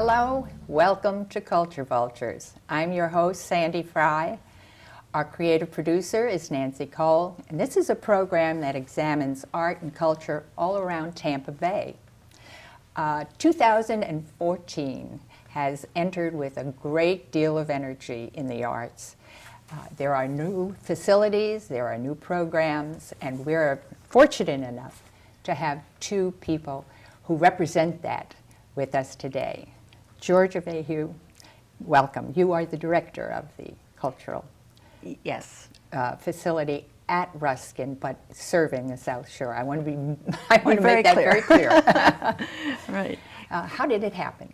Hello, welcome to Culture Vultures. I'm your host, Sandy Frye. Our creative producer is Nancy Cole, and this is a program that examines art and culture all around Tampa Bay. 2014 has entered with a great deal of energy in the arts. There are new facilities, there are new programs, and we're fortunate enough to have two people who represent that with us today. Georgia Mayhew, welcome. You are the director of the cultural facility at Ruskin, but serving the South Shore. I want to make that very clear. Right. How did it happen?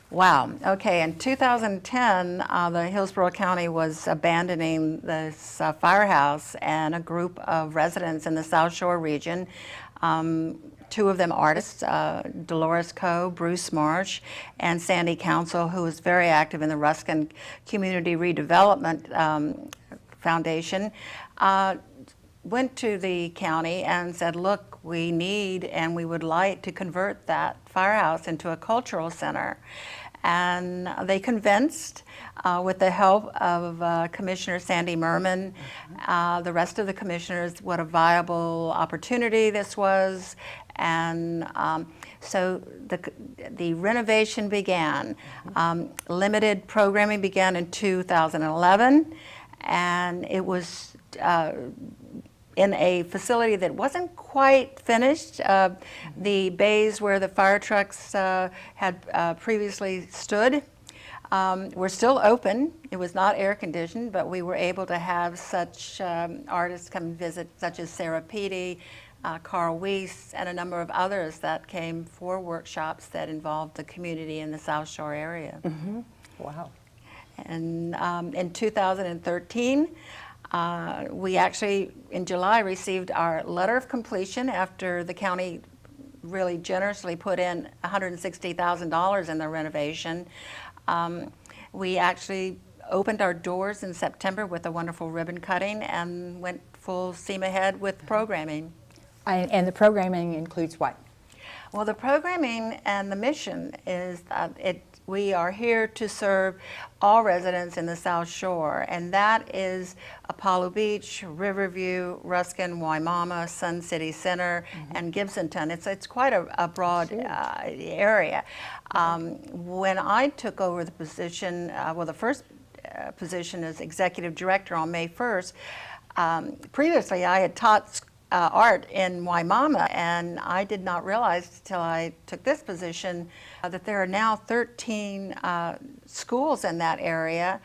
Wow. Okay. In 2010, the Hillsborough County was abandoning this firehouse, and a group of residents in the South Shore region, two of them artists, Dolores Coe, Bruce Marsh, and Sandy Council, who is very active in the Ruskin Community Redevelopment Foundation, went to the county and said, look, we need and we would like to convert that firehouse into a cultural center. And they convinced, with the help of Commissioner Sandy Merman, the rest of the commissioners, what a viable opportunity this was. And so the renovation began. Limited programming began in 2011, and it was in a facility that wasn't quite finished. The bays where the fire trucks had previously stood were still open. It was not air conditioned, but we were able to have such artists come and visit, such as Sarah Peaty, Carl Weiss, and a number of others that came for workshops that involved the community in the South Shore area. Mm-hmm. Wow. And in 2013, we actually, in July, received our letter of completion after the county really generously put in $160,000 in the renovation. We actually opened our doors in September with a wonderful ribbon cutting and went full steam ahead with programming. And the programming includes what? Well, the programming and the mission is that we are here to serve all residents in the South Shore, and that is Apollo Beach, Riverview, Ruskin, Waimama, Sun City Center, and Gibsonton. It's quite a broad area. When I took over the position, the first position as executive director on May 1st, previously I had taught art in Waimama, and I did not realize till I took this position that there are now 13 schools in that area,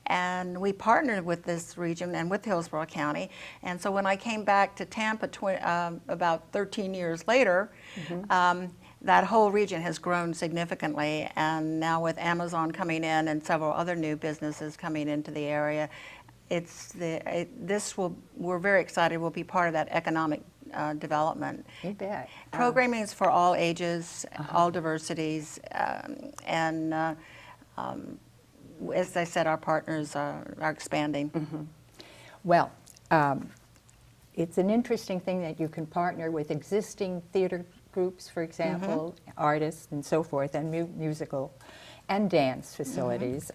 and we partnered with this region and with Hillsborough County. And so when I came back to Tampa about 13 years later, that whole region has grown significantly, and now with Amazon coming in and several other new businesses coming into the area, we're very excited, we'll be part of that economic development. You bet. Programming is for all ages, all diversities, and as I said, our partners are expanding. Well, it's an interesting thing that you can partner with existing theater groups, for example, artists and so forth, and musical and dance facilities.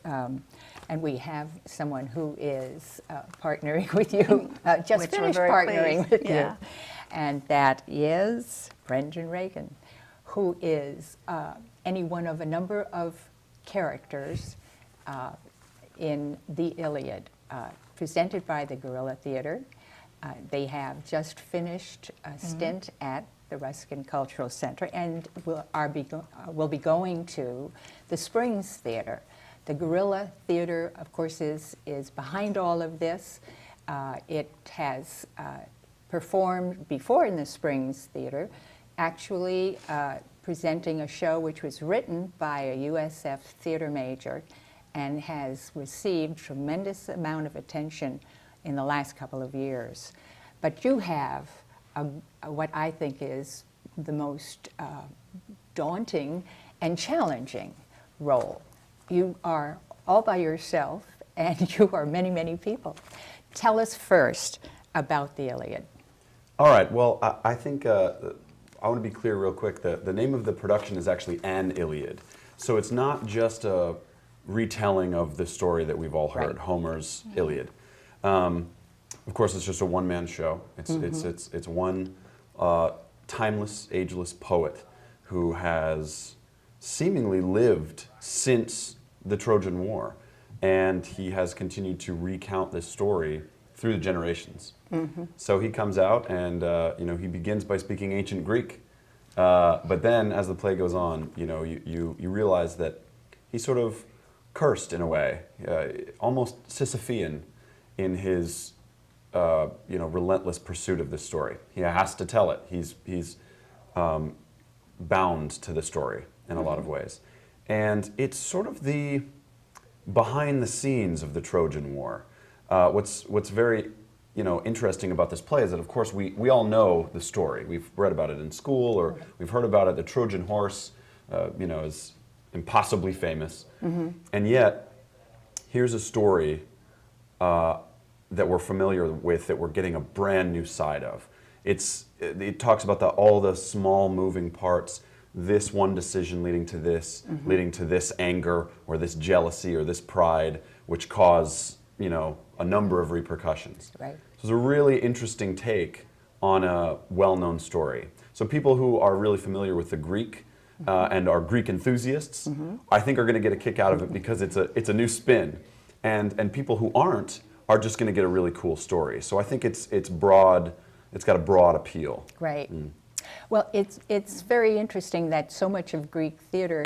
And we have someone who is partnering with you, just finished partnering with you. And that is Brendan Reagan, who is any one of a number of characters in The Iliad, presented by the Guerrilla Theater. They have just finished a stint at the Ruskin Cultural Center, and will be going to the Springs Theater. The Guerrilla Theater, of course, is behind all of this. It has performed before in the Springs Theater, actually presenting a show which was written by a USF theater major and has received tremendous amount of attention in the last couple of years. But you have what I think is the most daunting and challenging role. You are all by yourself, and you are many, many people. Tell us first about the Iliad. All right, well, I think I want to be clear real quick. The name of the production is actually An Iliad. So it's not just a retelling of the story that we've all heard, Right. Homer's Iliad. Of course, it's just a one-man show. It's one timeless, ageless poet who has seemingly lived since the Trojan War, and he has continued to recount this story through the generations. So he comes out and he begins by speaking ancient Greek, but then as the play goes on, you realize that he's sort of cursed in a way, almost Sisyphean in his relentless pursuit of this story. He has to tell it. He's bound to the story in a lot of ways. And it's sort of the behind the scenes of the Trojan War. What's very interesting about this play is that, of course, we all know the story. We've read about it in school, or we've heard about it. The Trojan horse, is impossibly famous. And yet, here's a story that we're familiar with, that we're getting a brand new side of. It talks about all the small moving parts, this one decision leading to this anger, or this jealousy, or this pride, which cause a number of repercussions. Right. So it's a really interesting take on a well-known story. So people who are really familiar with the Greek and are Greek enthusiasts, I think are going to get a kick out of it because it's a new spin, and people who aren't are just going to get a really cool story. So I think it's broad. It's got a broad appeal. Right. Well, it's very interesting that so much of Greek theater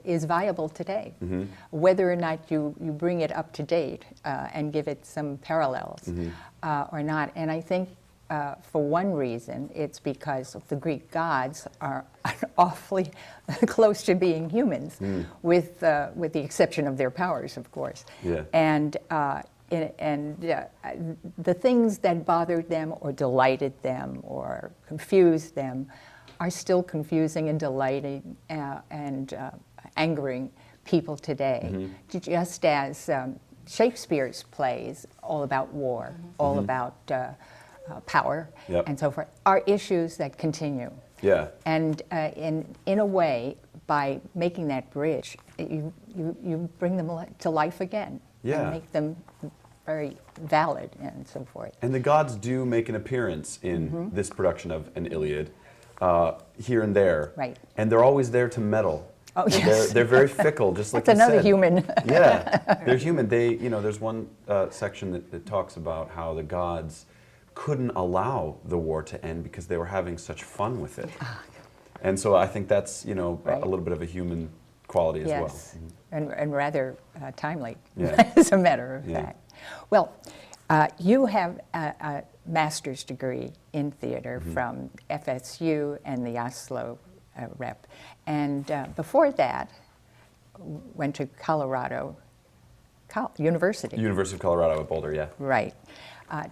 is viable today, whether or not you bring it up to date and give it some parallels or not. And I think for one reason, it's because the Greek gods are awfully close to being humans, with the exception of their powers, of course. Yeah. And the things that bothered them or delighted them or confused them are still confusing and delighting and angering people today. Just as Shakespeare's plays, all about war, all about power, and so forth, are issues that continue. Yeah. And in a way, by making that bridge, you bring them to life again. Yeah. And make them very valid and so forth. And the gods do make an appearance in this production of an Iliad, here and there. Right. And they're always there to meddle. Oh, yes. They're very fickle, just like That's you another said. human. Yeah, they're human. There's one section that talks about how the gods couldn't allow the war to end because they were having such fun with it. And so I think that's, Right. a little bit of a human quality as well. Yes, and rather timely, Yeah. as a matter of Yeah. fact. Well, you have a master's degree in theater from FSU and the Oslo rep. And before that, went to Colorado University. University of Colorado at Boulder, yeah. Right.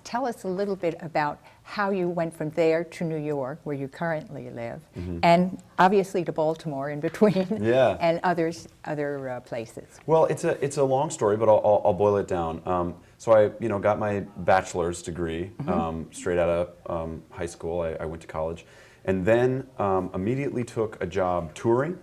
Tell us a little bit about how you went from there to New York, where you currently live, and obviously to Baltimore in between, Yeah. and other places. Well, it's a long story, but I'll boil it down. So I got my bachelor's degree straight out of high school. I went to college, and then immediately took a job touring.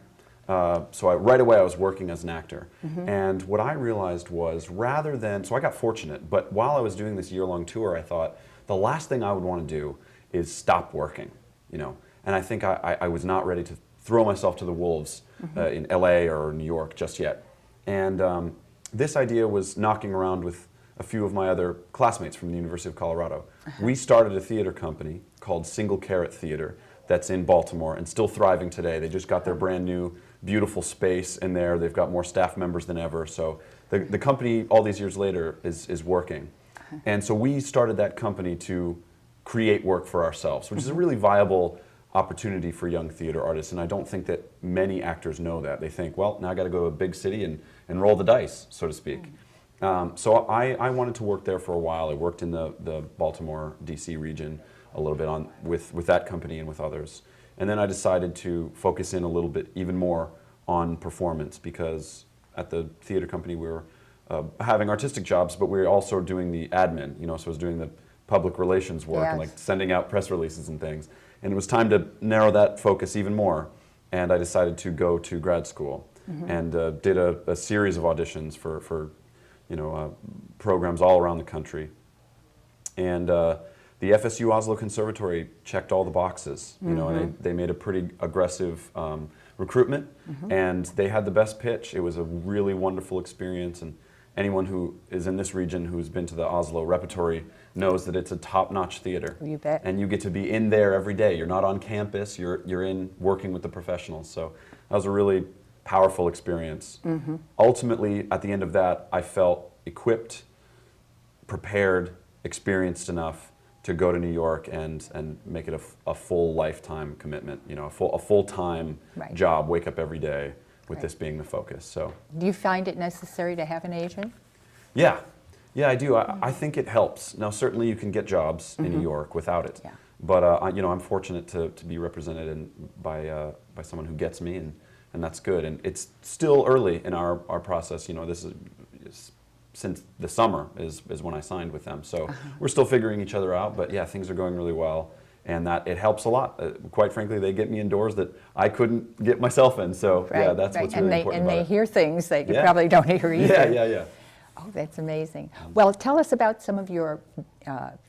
So right away I was working as an actor, and what I realized was so I got fortunate, but while I was doing this year-long tour, I thought the last thing I would want to do is stop working, and I think I was not ready to throw myself to the wolves in LA or New York just yet. And this idea was knocking around with a few of my other classmates from the University of Colorado. We started a theater company called Single Carrot Theater that's in Baltimore and still thriving today. They just got their brand new beautiful space in there. They've got more staff members than ever. So the company, all these years later, is working. And so we started that company to create work for ourselves, which is a really viable opportunity for young theater artists. And I don't think that many actors know that. They think, well, now I got to go to a big city and roll the dice, so to speak. So I wanted to work there for a while. I worked in the Baltimore, D.C. region a little bit with that company and with others. And then I decided to focus in a little bit even more on performance, because at the theater company we were having artistic jobs, but we were also doing the admin, so I was doing the public relations work and like sending out press releases and things. And it was time to narrow that focus even more, and I decided to go to grad school. and did a series of auditions for programs all around the country. And the FSU Oslo Conservatory checked all the boxes, and they made a pretty aggressive recruitment, and they had the best pitch. It was a really wonderful experience, and anyone who is in this region who's been to the Oslo Repertory knows that it's a top-notch theater. You bet. And you get to be in there every day. You're not on campus, you're in working with the professionals. So that was a really powerful experience. Ultimately, at the end of that, I felt equipped, prepared, experienced enough to go to New York and make it a full lifetime commitment, a full-time job, wake up every day with this being the focus. So, do you find it necessary to have an agent? Yeah, I do. I think it helps. Now, certainly you can get jobs in New York without it, but I'm fortunate to be represented by someone who gets me, and that's good. And it's still early in our process. This is since the summer is when I signed with them. So we're still figuring each other out, but yeah, things are going really well. And that it helps a lot. Quite frankly, they get me in doors that I couldn't get myself in. So yeah, that's what's really important about it. And they hear things that you probably don't hear either. Yeah. Oh, that's amazing. Well, tell us about some of your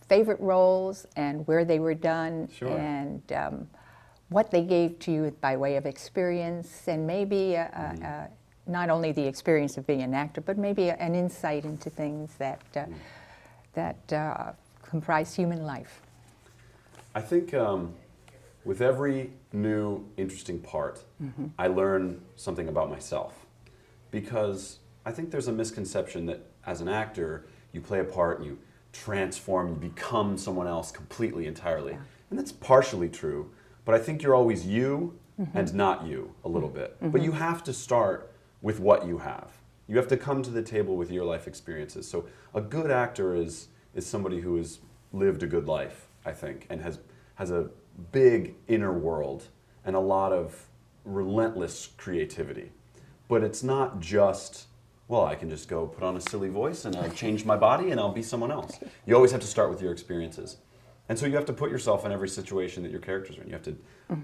favorite roles and where they were done, and what they gave to you by way of experience, and maybe not only the experience of being an actor, but maybe an insight into things that comprise human life. I think with every new interesting part, I learn something about myself, because I think there's a misconception that as an actor, you play a part and you transform, you become someone else completely, entirely. And that's partially true, but I think you're always you and not you a little bit. But you have to start with what you have. You have to come to the table with your life experiences. So a good actor is somebody who has lived a good life, I think, and has a big inner world and a lot of relentless creativity. But it's not just, well, I can just go put on a silly voice and I'll change my body and I'll be someone else. You always have to start with your experiences. And so you have to put yourself in every situation that your characters are in. You have to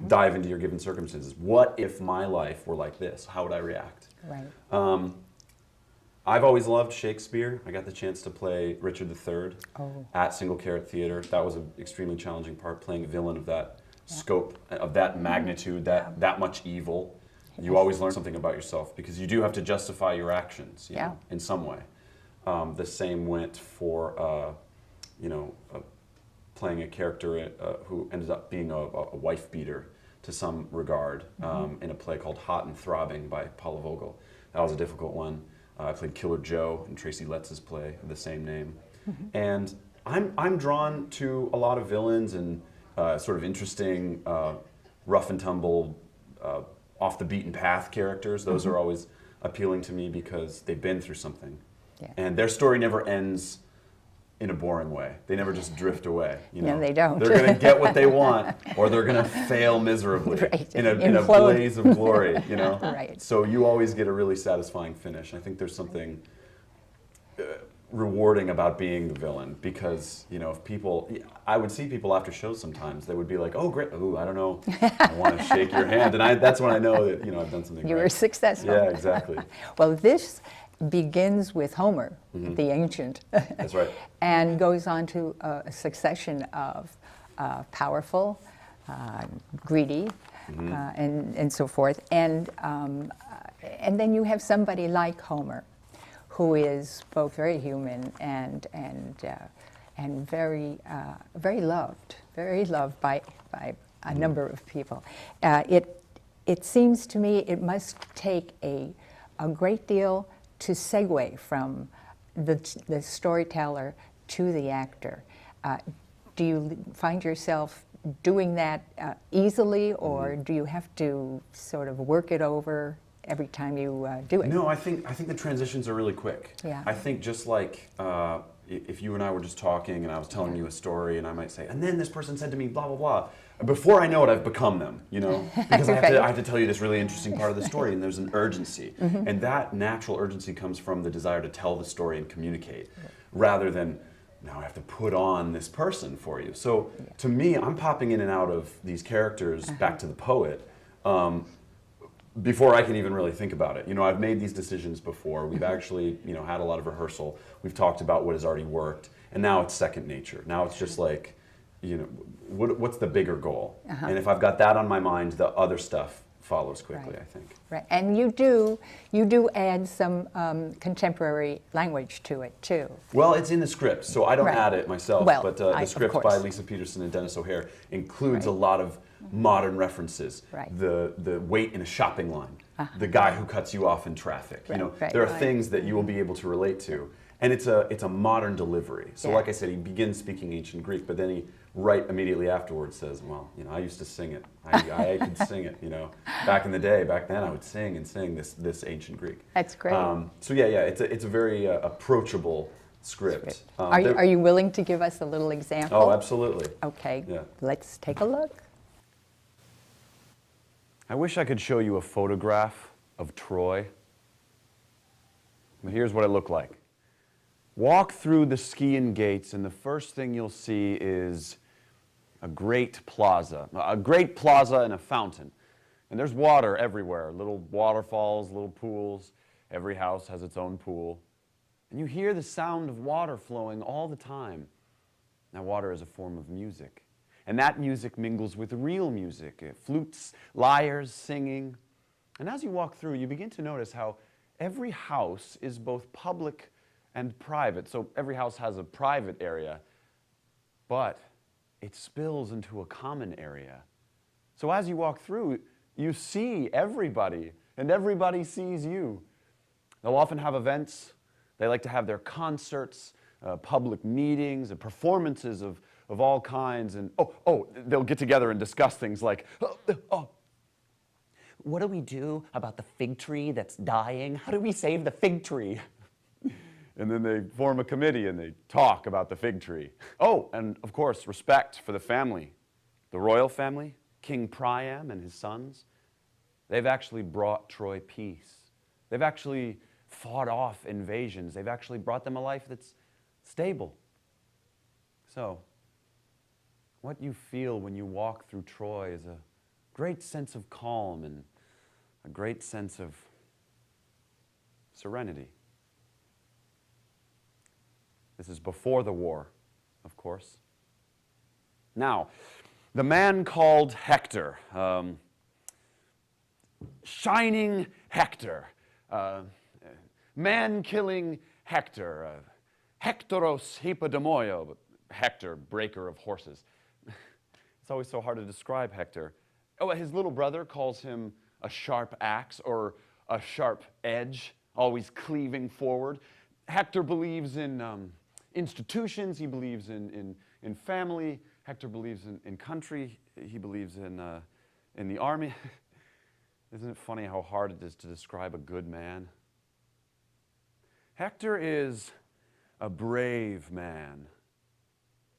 dive into your given circumstances. What if my life were like this? How would I react? Right. I've always loved Shakespeare. I got the chance to play Richard III at Single Carrot Theater. That was an extremely challenging part, playing a villain of that scope, of that magnitude, that much evil. You always learn something about yourself because you do have to justify your actions, you know, in some way. The same went for, playing a character who ended up being a wife beater to some regard in a play called Hot and Throbbing by Paula Vogel. That was a difficult one. I played Killer Joe in Tracy Letz's play of the same name. And I'm drawn to a lot of villains and sort of interesting, rough and tumble, off the beaten path characters. Those are always appealing to me because they've been through something. And their story never ends in a boring way. They never just drift away. No, they don't. They're going to get what they want, or they're going to fail miserably in a blaze of glory. So you always get a really satisfying finish. I think there's something rewarding about being the villain, because if people, I would see people after shows sometimes, they would be like, "Oh, great! Ooh, I don't know, I want to shake your hand," and that's when I know that I've done something. You were successful. Yeah, exactly. Well, this begins with Homer, the ancient. That's right. And goes on to a succession of powerful, greedy, and so forth. And then you have somebody like Homer, who is both very human and very loved by a number of people. It seems to me it must take a great deal to segue from the storyteller to the actor. Do you find yourself doing that easily, or do you have to sort of work it over every time you do it? No, I think the transitions are really quick. Yeah. I think just like if you and I were just talking and I was telling you a story and I might say, and then this person said to me blah blah blah. Before I know it, I've become them, because I have to tell you this really interesting part of the story, and there's an urgency. And that natural urgency comes from the desire to tell the story and communicate, rather than, now I have to put on this person for you. So to me, I'm popping in and out of these characters, back to the poet, before I can even really think about it. You know, I've made these decisions before. We've actually, you know, had a lot of rehearsal. We've talked about what has already worked, and now it's second nature. Now it's just like, you know, what's the bigger goal? And if I've got that on my mind, the other stuff follows quickly, Right. I think. Right, and you do add some contemporary language to it too. Well, it's in the script, so I don't Right. add it myself, Well, but of the script by course. Lisa Peterson and Dennis O'Hare includes a Right. lot of modern references. Right. The wait in a shopping line, the guy who cuts you off in traffic. You know, Right. there are Right. things that you will be able to relate to, and it's a modern delivery. So, Yeah. like I said, he begins speaking ancient Greek, but then he right immediately afterwards says, "Well, you know, I used to sing it. I could sing it. You know, back in the day, back then, I would sing this ancient Greek." That's great. So yeah, it's a very approachable script. Are you willing to give us a little example? Oh, absolutely. Okay, Yeah. let's take a look. I wish I could show you a photograph of Troy. But here's what it looked like. Walk through the Scian gates, and the first thing you'll see is a great plaza and a fountain. And there's water everywhere, little waterfalls, little pools. Every house has its own pool. And you hear the sound of water flowing all the time. Now, water is a form of music. And that music mingles with real music, flutes, lyres, singing. And as you walk through, you begin to notice how every house is both public and private. So every house has a private area, but it spills into a common area. So as you walk through, you see everybody, and everybody sees you. They'll often have events. They like to have their concerts, public meetings, and performances of all kinds. And they'll get together and discuss things like, what do we do about the fig tree that's dying? How do we save the fig tree? And then they form a committee and they talk about the fig tree. Oh, and of course, respect for the family. The royal family, King Priam and his sons, they've actually brought Troy peace. They've actually fought off invasions. They've actually brought them a life that's stable. So, what you feel when you walk through Troy is a great sense of calm and a great sense of serenity. This is before the war, of course. Now, the man called Hector, shining Hector, man-killing Hector, Hectoros Hippodamoio, Hector, breaker of horses. It's always so hard to describe Hector. Oh, his little brother calls him a sharp axe or a sharp edge, always cleaving forward. Hector believes in institutions. He believes in family. Hector believes in country. He believes in the army. Isn't it funny how hard it is to describe a good man? Hector is a brave man,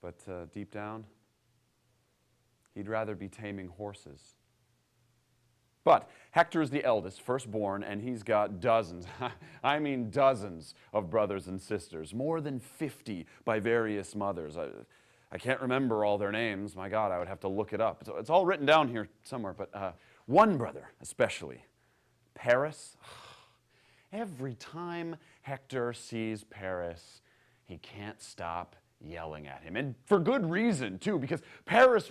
but deep down, he'd rather be taming horses. But Hector is the eldest, firstborn, and he's got dozens, I mean dozens of brothers and sisters, more than 50 by various mothers. I can't remember all their names. My God, I would have to look it up. It's all written down here somewhere, but one brother especially, Paris. Every time Hector sees Paris, he can't stop yelling at him. And for good reason, too, because Paris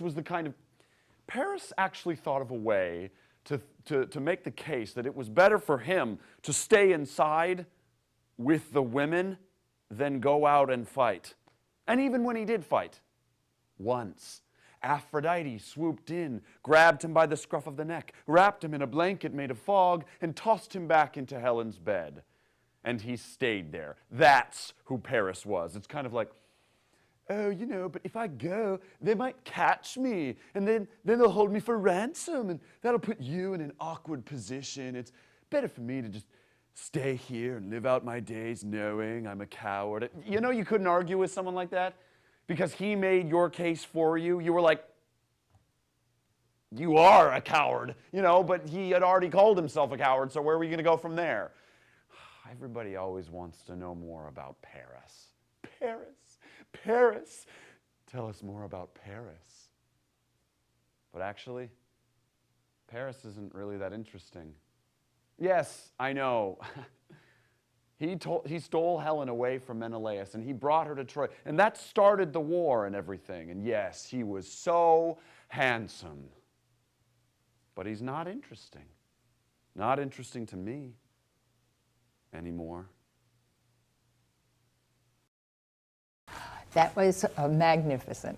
actually thought of a way to make the case that it was better for him to stay inside with the women than go out and fight. And even when he did fight, once, Aphrodite swooped in, grabbed him by the scruff of the neck, wrapped him in a blanket made of fog, and tossed him back into Helen's bed. And he stayed there. That's who Paris was. It's kind of like, oh, you know, but if I go, they might catch me, and then they'll hold me for ransom, and that'll put you in an awkward position. It's better for me to just stay here and live out my days knowing I'm a coward. You know, you couldn't argue with someone like that because he made your case for you. You were like, you are a coward, you know, but he had already called himself a coward, so where were you going to go from there? Everybody always wants to know more about Paris. Paris. Tell us more about Paris. But actually, Paris isn't really that interesting. Yes, I know. He stole Helen away from Menelaus, and he brought her to Troy, and that started the war and everything. And yes, he was so handsome. But he's not interesting. Not interesting to me anymore. That was magnificent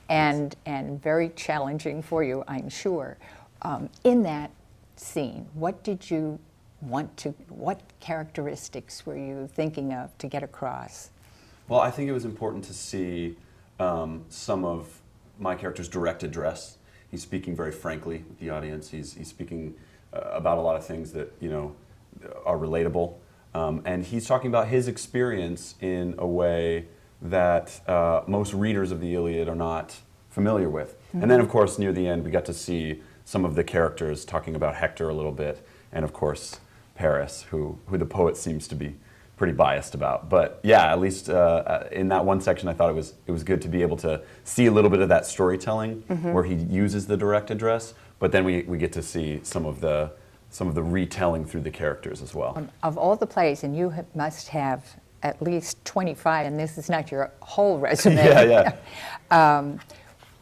and very challenging for you, I'm sure. In that scene, what did you what characteristics were you thinking of to get across? Well, I think it was important to see some of my character's direct address. He's speaking very frankly with the audience. He's speaking about a lot of things that, you know, are relatable. And he's talking about his experience in a way that most readers of the Iliad are not familiar with. Mm-hmm. And then, of course, near the end, we got to see some of the characters talking about Hector a little bit, and of course, Paris, who the poet seems to be pretty biased about. But yeah, at least in that one section, I thought it was good to be able to see a little bit of that storytelling, mm-hmm. where he uses the direct address, but then we get to see some of the retelling through the characters as well. Of all the plays, and you must have at least 25, and this is not your whole resume. Yeah.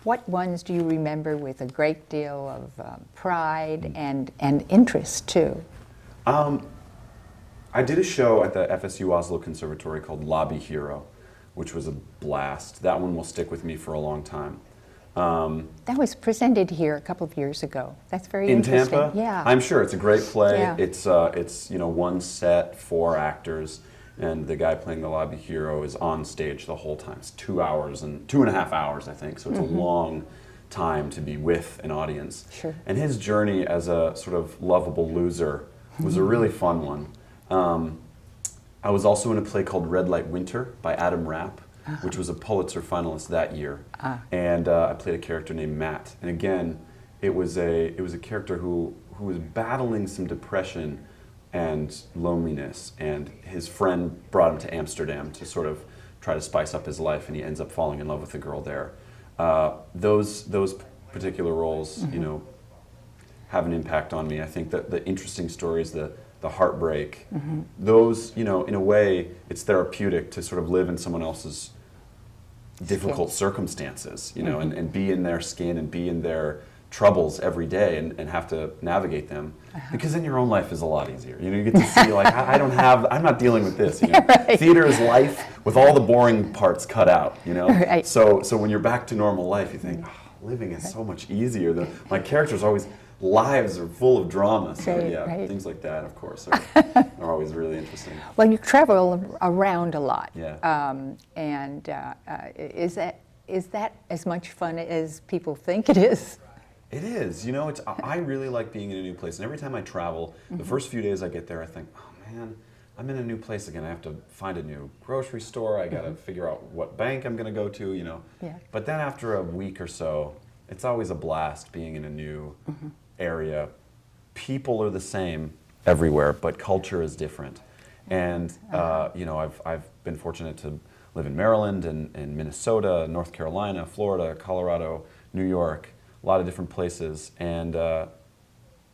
What ones do you remember with a great deal of pride and interest, too? I did a show at the FSU Oslo Conservatory called Lobby Hero, which was a blast. That one will stick with me for a long time. That was presented here a couple of years ago. That's very in interesting. Tampa? Yeah. I'm sure. It's a great play. Yeah. It's you know, one set, 4 actors, and the guy playing the Lobby Hero is on stage the whole time. It's 2 hours and 2.5 hours, I think. So it's mm-hmm. a long time to be with an audience. Sure. And his journey as a sort of lovable loser was a really fun one. I was also in a play called Red Light Winter by Adam Rapp, which was a Pulitzer finalist that year. And I played a character named Matt. And again, it was a character who was battling some depression and loneliness, and his friend brought him to Amsterdam to sort of try to spice up his life, and he ends up falling in love with a girl there. Those particular roles, mm-hmm. you know, have an impact on me. I think that the interesting stories, the heartbreak, mm-hmm. those, you know, in a way, it's therapeutic to sort of live in someone else's difficult circumstances, you know, mm-hmm. and be in their skin and be in their troubles every day and have to navigate them, because then your own life is a lot easier. You know, you get to see, like, I'm not dealing with this, you know. Right. Theater is life with all the boring parts cut out, you know. Right. So when you're back to normal life, you think, living is so much easier. My characters always, lives are full of drama, so right. Things like that, of course, are always really interesting. Well, you travel around a lot, is that as much fun as people think it is? It is. You know, I really like being in a new place, and every time I travel, mm-hmm. the first few days I get there, I think, oh man, I'm in a new place again. I have to find a new grocery store. I got to mm-hmm. figure out what bank I'm going to go to, you know. Yeah. But then after a week or so, it's always a blast being in a new mm-hmm. area. People are the same everywhere, but culture is different. And you know, I've been fortunate to live in Maryland and Minnesota, North Carolina, Florida, Colorado, New York, a lot of different places. And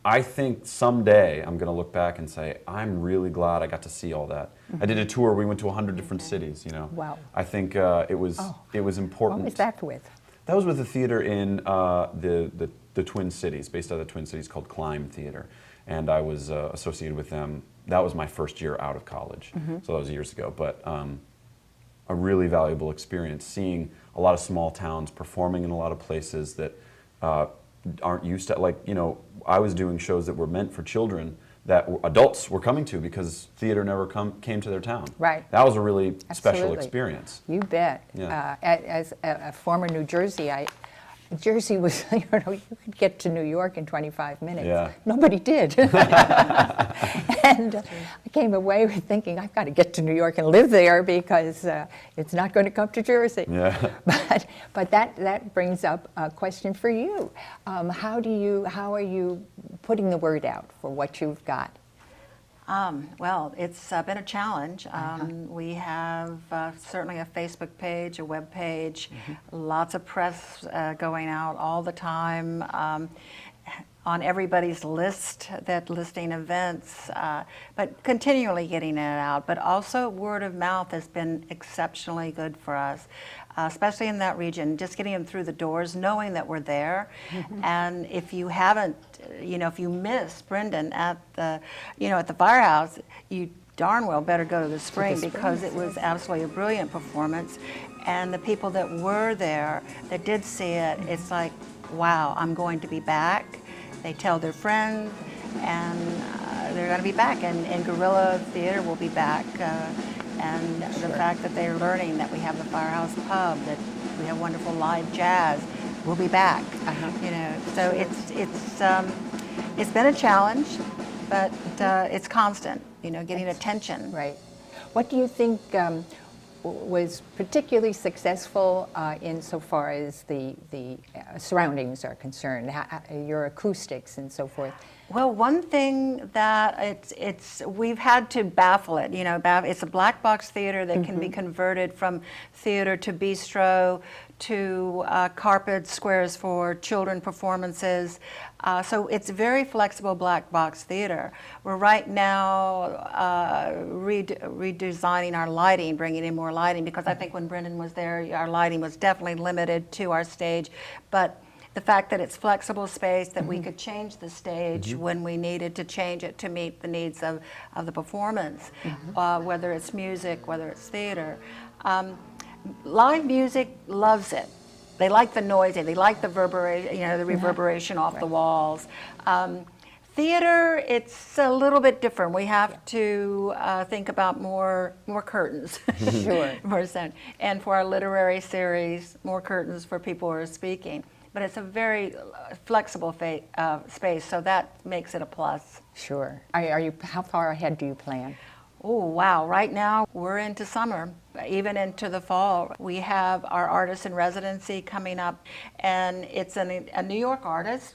I think someday I'm going to look back and say, I'm really glad I got to see all that. Mm-hmm. I did a tour. We went to 100 different cities. You know. Wow. I think it was important. What was that with? That was with a theater in the Twin Cities, based out of the Twin Cities, called Climb Theater, and I was associated with them. That was my first year out of college, mm-hmm. so that was years ago. But a really valuable experience, seeing a lot of small towns, performing in a lot of places that aren't used to. Like, you know, I was doing shows that were meant for children that adults were coming to because theater never came to their town. Right. That was a really special experience. You bet. Yeah. As a former New Jersey, Jersey was, you know, you could get to New York in 25 minutes. Yeah. Nobody did. And I came away with thinking, I've got to get to New York and live there because it's not going to come to Jersey. Yeah. But that brings up a question for you. How are you putting the word out for what you've got? Well, it's been a challenge. We have certainly a Facebook page, a web page, mm-hmm. lots of press going out all the time. on everybody's list that listing events, but continually getting it out. But also word of mouth has been exceptionally good for us, especially in that region, just getting them through the doors, knowing that we're there. And if you haven't, if you miss Brendan at the, at the Firehouse, you darn well better go to the Spring, because it was absolutely a brilliant performance. And the people that were there, that did see it, it's like, wow, I'm going to be back. They tell their friends, and they're going to be back. And Guerrilla Theater will be back. And the fact that they're learning that we have the Firehouse Pub, that we have wonderful live jazz, we'll be back. So it's been a challenge, but it's constant. Getting attention. Right. What do you think was particularly successful insofar as the surroundings are concerned, your acoustics and so forth? Well, one thing that we've had to baffle it. It's a black box theater that can be converted from theater to bistro to carpet squares for children performances. So it's very flexible black box theater. We're right now redesigning our lighting, bringing in more lighting, because I think when Brendan was there, our lighting was definitely limited to our stage. But the fact that it's flexible space, that we could change the stage when we needed to change it to meet the needs of the performance, whether it's music, whether it's theater. Live music loves it. They like the noise, they like the reverberation off the walls. Theater, it's a little bit different. We have to think about more curtains. Sure. More sound. And for our literary series, more curtains for people who are speaking. But it's a very flexible space, so that makes it a plus. Sure. How far ahead do you plan? Oh, wow. Right now, we're into summer, even into the fall. We have our artist in residency coming up, and it's a New York artist.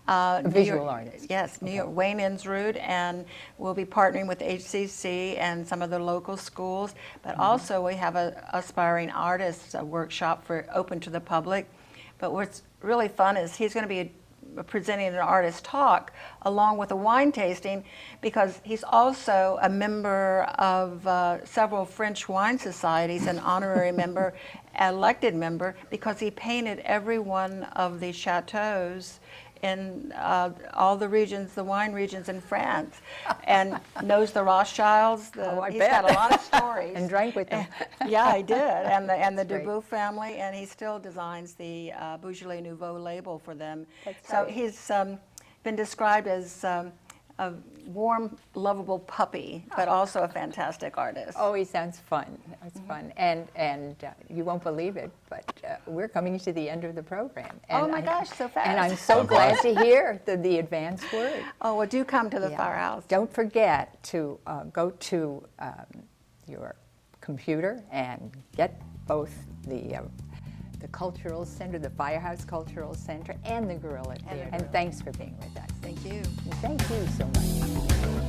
A visual artist. Yes, New York, Wayne Insrud, and we'll be partnering with HCC and some of the local schools. But also, we have a aspiring artists workshop open to the public. But what's really fun is he's going to be presenting an artist talk along with a wine tasting, because he's also a member of several French wine societies, an honorary member, elected member, because he painted every one of the chateaus in all the regions, the wine regions in France, and knows the Rothschilds. He's got a lot of stories. And drank with them. Yeah, I did. And the That's great. Dubout family, and he still designs the Beaujolais Nouveau label for them. That's So great. he's been described as a warm, lovable puppy, but also a fantastic artist. Oh, he sounds fun. It's fun. And you won't believe it, but we're coming to the end of the program. And Oh my gosh, so fast. And I'm so glad to hear the advanced word. Oh, well, do come to the Yeah. Firehouse. Don't forget to go to your computer and get both the Cultural Center, the Firehouse Cultural Center, and the Guerrilla Theater. And thanks for being with us. Thank you. And thank you so much.